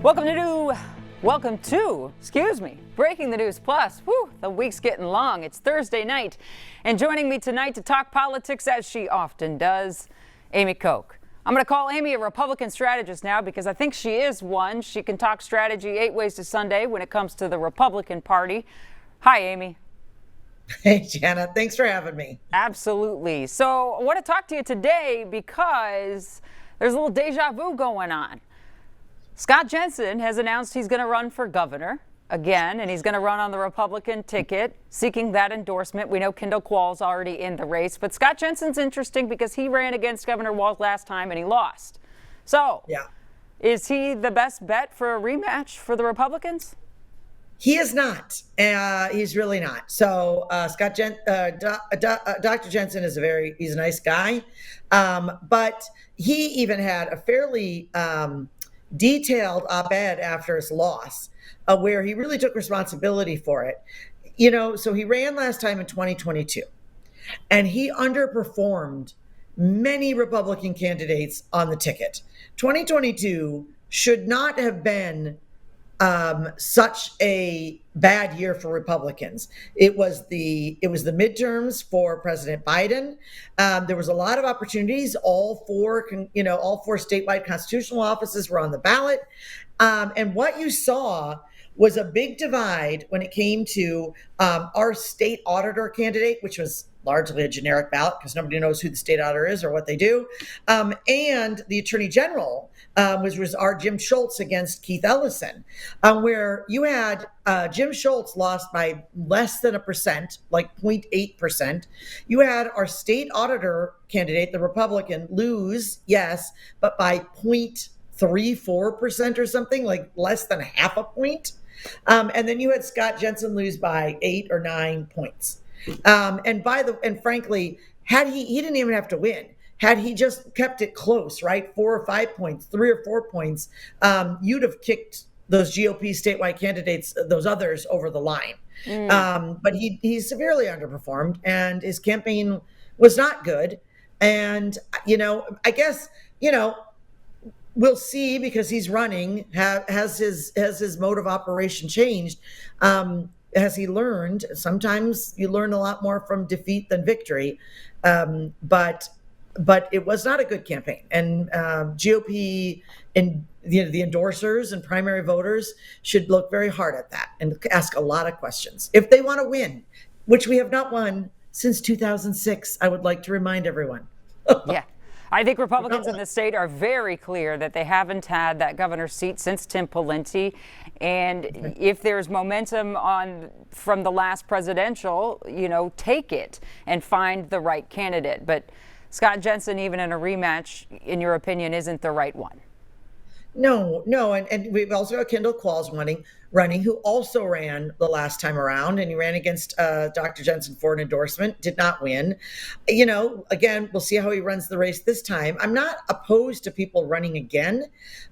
Welcome to, Breaking the News Plus. Whew, the week's getting long. It's Thursday night. And joining me tonight to talk politics, as she often does, Amy Koch. I'm going to call Amy a Republican strategist now because I think she is one. She can talk strategy 8 ways to Sunday when it comes to the Republican Party. Hi, Amy. Hey, Jana. Thanks for having me. Absolutely. So I want to talk to you today because there's a little deja vu going on. Scott Jensen has announced he's going to run for governor again, and he's going to run on the Republican ticket, seeking that endorsement. We know Kendall Qualls already in the race, but Scott Jensen's interesting because he ran against Governor Walz last time and he lost. So, yeah, is he the best bet for a rematch for the Republicans? He is not. He's really not. So Dr. Jensen is he's a nice guy, but he even had a fairly detailed op-ed after his loss, where he really took responsibility for it. You know, so he ran last time in 2022, and he underperformed many Republican candidates on the ticket. 2022 should not have been such a bad year for Republicans. It was the midterms for President Biden. There was a lot of opportunities. All four statewide constitutional offices were on the ballot. And what you saw was a big divide when it came to our state auditor candidate, which was largely a generic ballot because nobody knows who the state auditor is or what they do. And the attorney general was our Jim Schultz against Keith Ellison, where you had Jim Schultz lost by less than 1%, like 0.8%. You had our state auditor candidate, the Republican, lose, yes, but by 0.34% or something, like less than half a point. And then you had Scott Jensen lose by 8 or 9 points. And frankly, he didn't even have to win. Had he just kept it close, right? 4 or 5 points, 3 or 4 points, you'd have kicked those GOP statewide candidates, those others, over the line. But he severely underperformed, and his campaign was not good. And, I guess, we'll see, because he's running. Has his mode of operation changed? Has he learned? Sometimes you learn a lot more from defeat than victory. But it was not a good campaign. And GOP and the endorsers and primary voters should look very hard at that and ask a lot of questions if they want to win, which we have not won since 2006. I would like to remind everyone. Yeah. I think Republicans in the state are very clear that they haven't had that governor's seat since Tim Pawlenty. And if there's momentum from the last presidential, take it and find the right candidate. But Scott Jensen, even in a rematch, in your opinion, isn't the right one. No. And we've also got Kendall Qualls running, who also ran the last time around, and he ran against Dr. Jensen for an endorsement, did not win. Again, we'll see how he runs the race this time. I'm not opposed to people running again,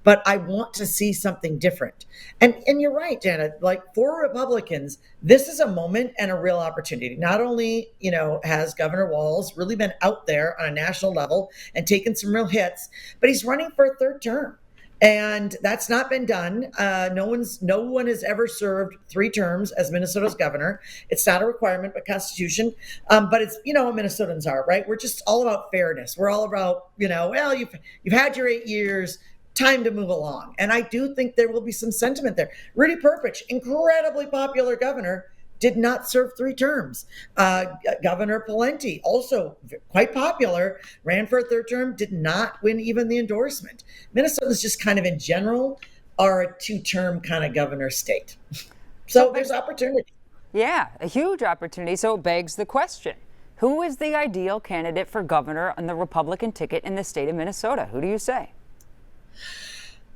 but I want to see something different. And you're right, Janet, like, for Republicans, this is a moment and a real opportunity. Not only, has Governor Walz really been out there on a national level and taken some real hits, but he's running for a third term. And that's not been done. No one has ever served 3 terms as Minnesota's governor. It's not a requirement, but Constitution. But it's, what Minnesotans are, right? We're just all about fairness. We're all about, you've had your 8 years, time to move along. And I do think there will be some sentiment there. Rudy Perpich, incredibly popular governor, did not serve 3 terms. Governor Pawlenty, also quite popular, ran for a third term, did not win even the endorsement. Minnesota's just kind of in general are a 2-term kind of governor state. So there's opportunity. Yeah, a huge opportunity. So it begs the question, who is the ideal candidate for governor on the Republican ticket in the state of Minnesota? Who do you say?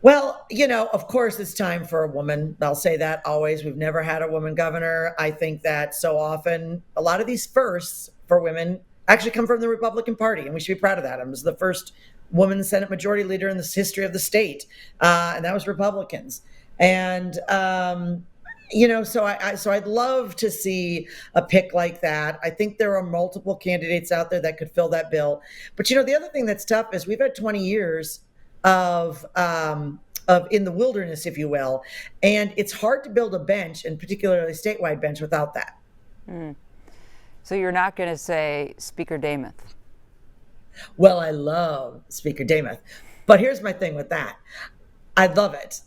Well, of course, it's time for a woman. I'll say that always. We've never had a woman governor. I think that so often a lot of these firsts for women actually come from the Republican Party, and we should be proud of that. I was the first woman Senate Majority Leader in the history of the state, and that was Republicans. And so I'd love to see a pick like that. I think there are multiple candidates out there that could fill that bill. But the other thing that's tough is we've had 20 years of in the wilderness, if you will. And it's hard to build a bench, and particularly statewide bench, without that. So you're not going to say Speaker Demuth? Well, I love Speaker Demuth, but here's my thing with that. I love it.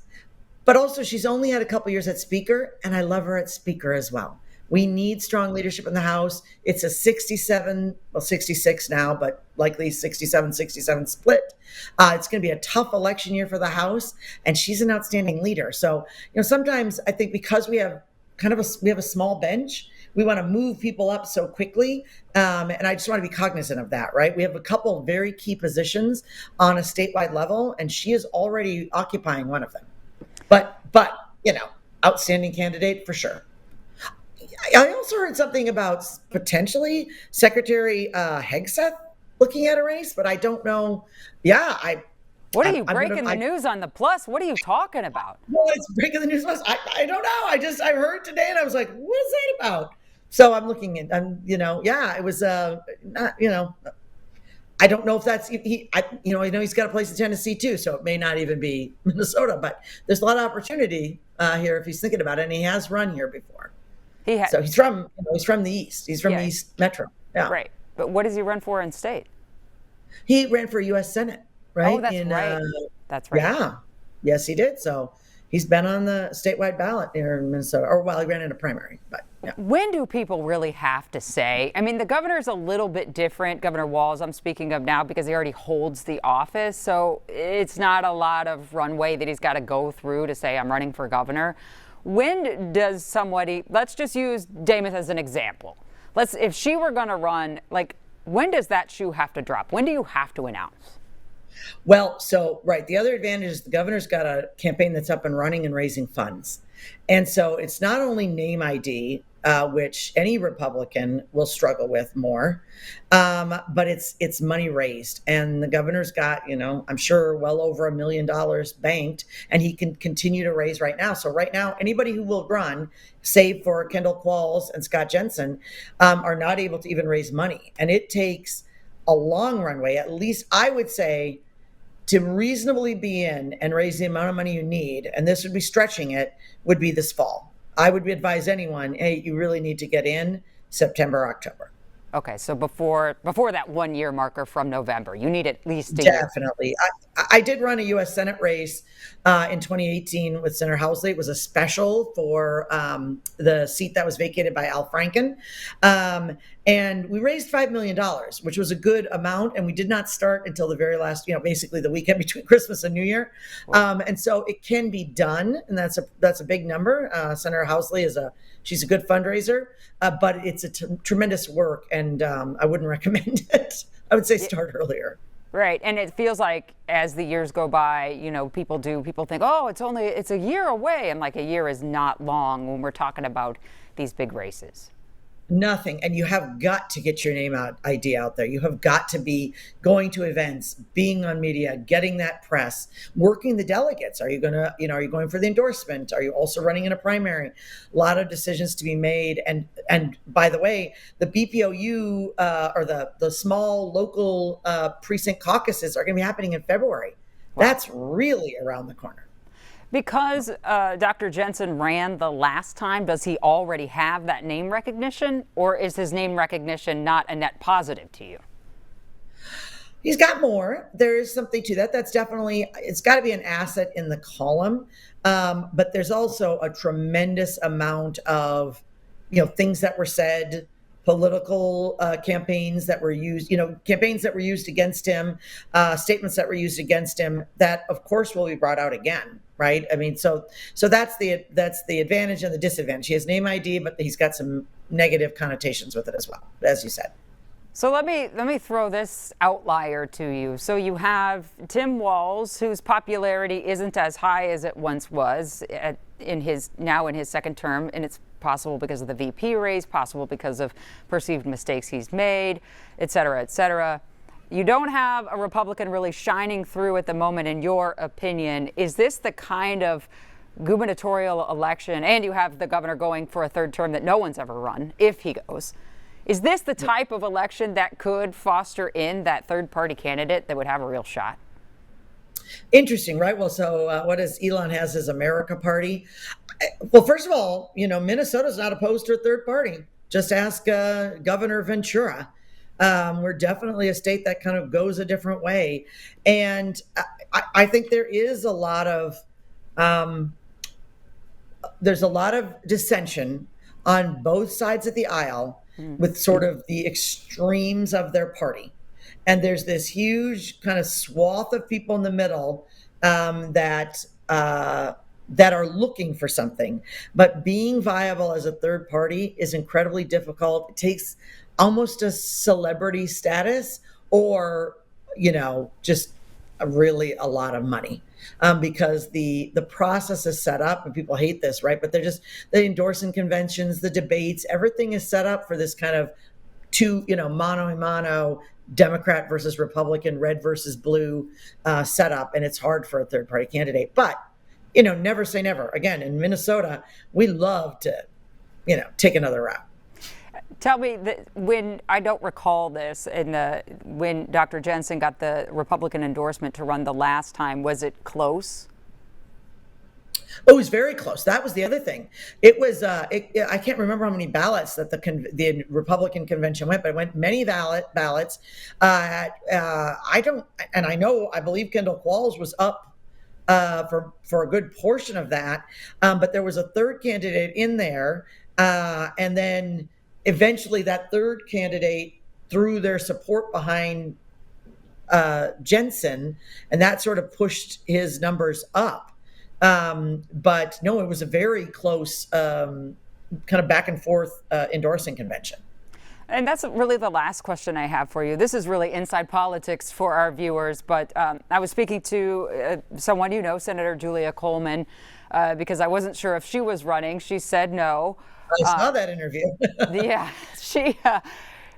But also, she's only had a couple years at Speaker, and I love her at Speaker as well. We need strong leadership in the House. It's a 67, well, 66 now, but likely 67-67 split. It's going to be a tough election year for the House, and she's an outstanding leader. So, sometimes I think because we have we have a small bench, we want to move people up so quickly. And I just want to be cognizant of that, right? We have a couple of very key positions on a statewide level, and she is already occupying one of them. But outstanding candidate for sure. I also heard something about potentially Secretary Hegseth looking at a race, but I don't know. Yeah, What are you breaking the news on the Plus? What are you talking about? Well, it's breaking the news. I don't know. I heard today, and I was like, what is that about? So I'm looking at, it was, I don't know if that's I know he's got a place in Tennessee too, so it may not even be Minnesota. But there's a lot of opportunity here if he's thinking about it, and he has run here before. So he's from the East. He's from the East Metro. Yeah. Right. But what does he run for in state? He ran for U.S. Senate. Right. Oh, that's right. That's right. Yeah. Yes, he did. So he's been on the statewide ballot here in Minnesota, he ran in a primary. But yeah. When do people really have to say? I mean, the governor's a little bit different. Governor Walz, I'm speaking of now, because he already holds the office. So it's not a lot of runway that he's got to go through to say, I'm running for governor. When does somebody, let's just use Demuth as an example. If she were going to run, when does that shoe have to drop? When do you have to announce? Well, right. The other advantage is the governor's got a campaign that's up and running and raising funds. And so it's not only name ID, which any Republican will struggle with more, but it's money raised. And the governor's got, I'm sure well over $1 million banked, and he can continue to raise right now. So right now, anybody who will run, save for Kendall Qualls and Scott Jensen, are not able to even raise money. And it takes a long runway, at least I would say, to reasonably be in and raise the amount of money you need, and this would be stretching it, would be this fall. I would advise anyone, hey, you really need to get in September, October. Okay, so before that 1 year marker from November, you need at least a Definitely. I did run a U.S. Senate race in 2018 with Senator Housley. It was a special for the seat that was vacated by Al Franken. And we raised $5 million, which was a good amount. And we did not start until the very last, basically the weekend between Christmas and New Year. And so it can be done. And that's a big number. Senator Housley she's a good fundraiser, but it's a tremendous work. And I wouldn't recommend it. I would say start earlier. Right. And it feels like as the years go by, people think, oh, it's a year away. And a year is not long when we're talking about these big races. Nothing. And you have got to get your name ID out there. You have got to be going to events, being on media, getting that press, working the delegates. Are you going for the endorsement? Are you also running in a primary? A lot of decisions to be made. And by the way, the BPOU or the small local precinct caucuses are going to be happening in February. Wow. That's really around the corner. Because Dr. Jensen ran the last time, does he already have that name recognition, or is his name recognition not a net positive to you? He's got more. There is something to that. That's definitely, it's got to be an asset in the column. But there's also a tremendous amount of, things that were said, political campaigns that were used, campaigns that were used against him, statements that were used against him that, of course, will be brought out again. Right. I mean, so that's the advantage and the disadvantage. He has name ID, but he's got some negative connotations with it as well, as you said. So let me throw this outlier to you. So you have Tim Walz, whose popularity isn't as high as it once was in his second term, and it's possible because of the VP race, possible because of perceived mistakes he's made, et cetera, et cetera. You don't have a Republican really shining through at the moment, in your opinion. Is this the kind of gubernatorial election, and you have the governor going for a third term that no one's ever run, if he goes, is this the type of election that could foster in that third party candidate that would have a real shot? Interesting, right? Well, so what does Elon has his America Party? Well, first of all, Minnesota's not opposed to a third party. Just ask Governor Ventura. We're definitely a state that kind of goes a different way, and I think um, there's a lot of dissension on both sides of the aisle with sort of the extremes of their party. And there's this huge kind of swath of people in the middle that are looking for something. But being viable as a third party is incredibly difficult. It takes almost a celebrity status or, just really a lot of money. Because the process is set up, and people hate this, right? But they're just the endorsing conventions, the debates, everything is set up for this kind of mano a mano, Democrat versus Republican, red versus blue setup, and it's hard for a third party candidate. But never say never. Again, in Minnesota, we love to take another route. Tell me that when I don't recall this, when Dr. Jensen got the Republican endorsement to run the last time, was it close? Oh, it was very close. That was the other thing. It was. I can't remember how many ballots that the Republican convention went, but it went many ballots. I don't, and I believe Kendall Qualls was up for a good portion of that, but there was a third candidate in there, and then eventually that third candidate threw their support behind Jensen, and that sort of pushed his numbers up. But no, it was a very close kind of back and forth endorsing convention. And that's really the last question I have for you. This is really inside politics for our viewers, but I was speaking to someone Senator Julia Coleman, because I wasn't sure if she was running. She said no. I saw that interview. Yeah,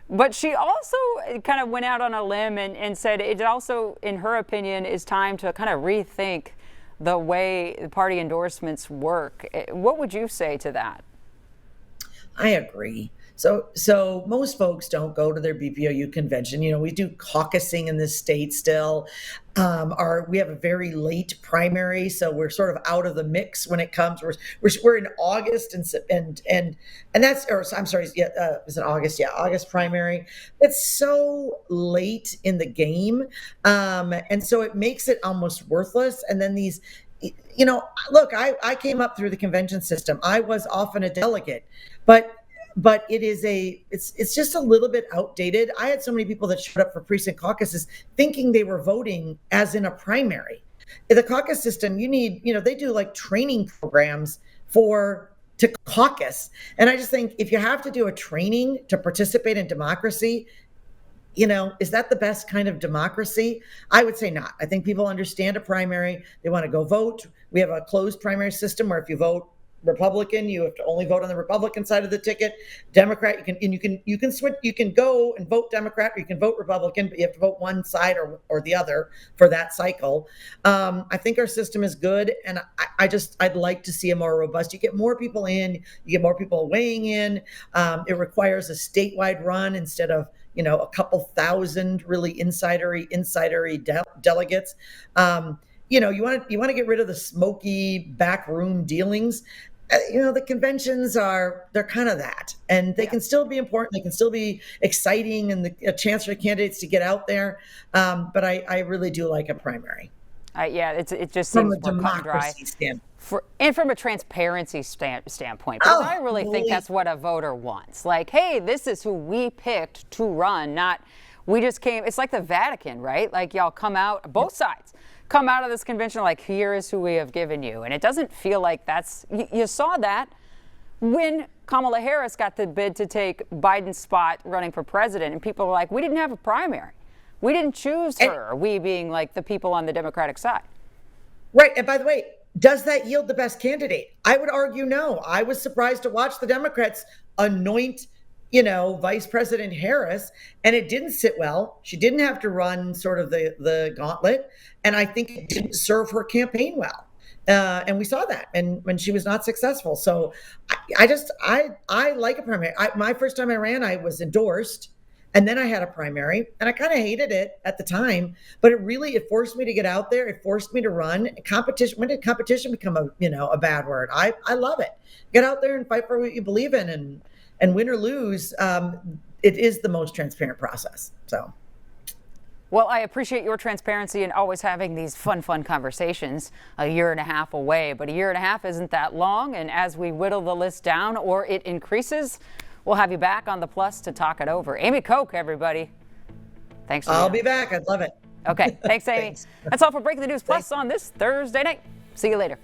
but she also kind of went out on a limb and said it also, in her opinion, is time to kind of rethink the way the party endorsements work. What would you say to that? I agree. So most folks don't go to their BPOU convention. We do caucusing in this state still. We have a very late primary, so we're sort of out of the mix when it comes. We're in August and that's, or I'm sorry, yeah, is it August? Yeah, August primary. It's so late in the game, and so it makes it almost worthless. And then these. Look, I came up through the convention system. I was often a delegate, but it's just a little bit outdated. I had so many people that showed up for precinct caucuses thinking they were voting as in a primary. In the caucus system, you need, they do like training programs to caucus. And I just think if you have to do a training to participate in democracy, is that the best kind of democracy? I would say not. I think people understand a primary. They want to go vote. We have a closed primary system where if you vote Republican, you have to only vote on the Republican side of the ticket. Democrat, you can switch. You can go and vote Democrat, or you can vote Republican, but you have to vote one side or the other for that cycle. I think our system is good, and I'd like to see a more robust. You get more people in, you get more people weighing in. It requires a statewide run instead of a couple thousand really insidery delegates. You want to get rid of the smoky backroom dealings. The conventions they're kind of that, and they can still be important. They can still be exciting, and a chance for candidates to get out there. But I really do like a primary. It just from seems a more cut and dry. democracy standpoint. And from a transparency standpoint, because I really think that's what a voter wants. Like, hey, this is who we picked to run, not we just came. It's like the Vatican, right? Like y'all come out, both sides come out of this convention like, here is who we have given you. And it doesn't feel like you saw that when Kamala Harris got the bid to take Biden's spot running for president. And people were like, we didn't have a primary. We didn't choose her, we being like the people on the Democratic side. Right. And by the way, does that yield the best candidate? I would argue no. I was surprised to watch the Democrats anoint, Vice President Harris, and it didn't sit well. She didn't have to run sort of the gauntlet, and I think it didn't serve her campaign well. And we saw that, and when she was not successful. So I like a primary. My first time I ran, I was endorsed, And then I had a primary, and I kind of hated it at the time, but it forced me to get out there. It forced me to run. Competition. When did competition become a bad word? I love it. Get out there and fight for what you believe in, and win or lose, it is the most transparent process. So. Well, I appreciate your transparency and always having these fun conversations. A year and a half away, but a year and a half isn't that long. And as we whittle the list down or it increases, we'll have you back on the Plus to talk it over. Amy Koch, everybody. Thanks. I'll be back. I'd love it. Okay. Thanks, Amy. Thanks. That's all for Breaking the News Plus on this Thursday night. See you later.